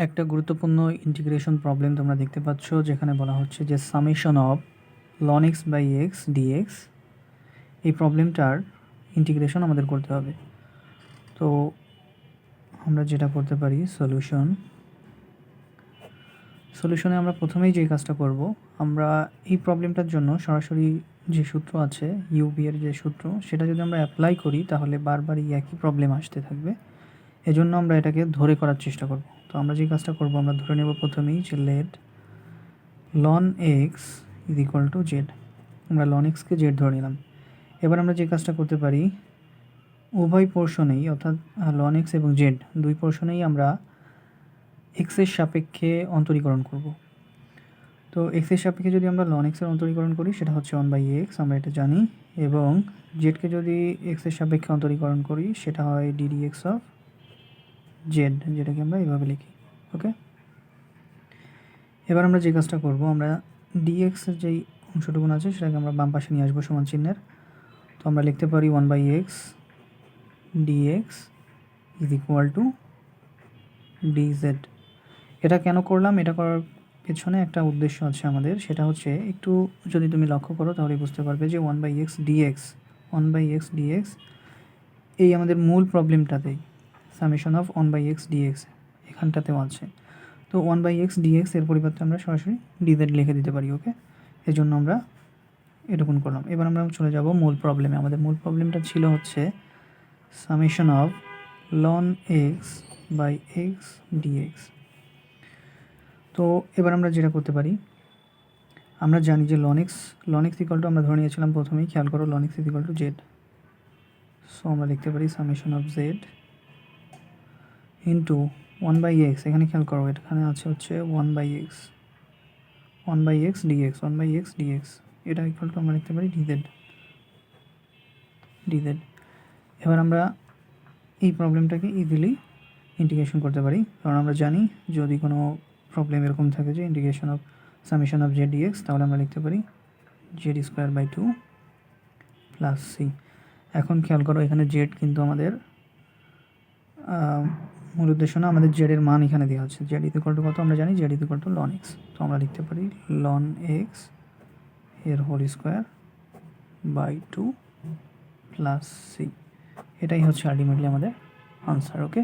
একটা গুরুত্বপূর্ণ integration problem তোমরা দেখতে পাচ্ছ, যেখানে বলা হচ্ছে যে summation of ln x by x dx, এই প্রবলেমটার ইন্টিগ্রেশন আমাদের করতে হবে। তো আমরা যেটা করতে পারি, সলিউশনে আমরা প্রথমেই যে কাজটা করব, আমরা এই প্রবলেমটার জন্য সরাসরি যে সূত্র আছে ইউবি এর যে সূত্র, সেটা যদি আমরা অ্যাপ্লাই করি তাহলে বারবার এই একই প্রবলেম আসতে থাকবে। এজন্য আমরা এটাকে ধরে করার চেষ্টা করব। তো আমরা যে কাজটা করব, আমরা ধরে নেব প্রথমেই যে let ln x is equal to z. আমরা লন এক্সকে জেড ধরে নিলাম। এবার আমরা যে কাজটা করতে পারি, উভয় পোর্শনেই অর্থাৎ লন এক্স এবং জেড দুই পোর্শনেই আমরা এক্সের সাপেক্ষে অন্তরীকরণ করব। তো এক্সের সাপেক্ষে যদি আমরা লন এক্সের অন্তরীকরণ করি সেটা হচ্ছে 1/x, আমরা এটা জানি। এবং জেডকে যদি এক্সের সাপেক্ষে অন্তরীকরণ করি সেটা হয় ddx অফ জেড, যেটাকে আমরা এভাবে লিখি। ওকে, এবার আমরা যে কাজটা করব, আমরা ডিএক্সের যেই অংশটুকুন আছে সেটাকে আমরা বাম পাশে নিয়ে আসবো সমান চিহ্নের। তো আমরা লিখতে পারি 1/x dx is equal two dz। এটা কেন করলাম? এটা করার পেছনে একটা উদ্দেশ্য আছে আমাদের, সেটা হচ্ছে একটু যদি তুমি লক্ষ্য করো তাহলে বুঝতে পারবে যে 1/x dx এই আমাদের মূল প্রবলেমটাতেই সামেশন অফ 1/x dx এখানটাতেও আছে। তো 1/x dx এর পরিবর্তে আমরা সরাসরি dz লিখে দিতে পারি। ওকে, এই জন্য আমরা এটুকুন করলাম। এবার আমরা চলে যাব মূল প্রবলেমে। আমাদের মূল প্রবলেমটা ছিল হচ্ছে summation of ln x by x dx. তো এবার আমরা যেটা করতে পারি, আমরা জানি যে লন এক্স ইকুয়াল টু আমরা ধরে নিয়েছিলাম প্রথমেই, খেয়াল করো, ln x equal to z. So আমরা লিখতে পারি summation of Z into 1/x, এখানে খেয়াল করো এখানে আছে হচ্ছে 1/x dx, 1/x dx, এটা ইকুয়াল টু আমরা লিখতে পারি dz। এবার আমরা এই প্রবলেমটাকে ইজিলি ইন্টিগ্রেশন করতে পারি, কারণ আমরা জানি যদি কোনো প্রবলেম এরকম থাকে যে integration of summation of z dx, তাহলে আমরা লিখতে পারি z²/2 প্লাস সি। এখন খেয়াল করো এখানে জেড কিন্তু আমাদের মূল উদ্দেশ্য না, আমাদের জেডের মান এখানে দেওয়া হচ্ছে। জেড ইকুয়াল টু কত আমরা জানি, z equal to ln x. তো আমরা লিখতে পারি লন এক্স এর হোল² বাই 2 প্লাস সি। এটাই হচ্ছে আলটিমেটলি আমাদের আনসার। ওকে।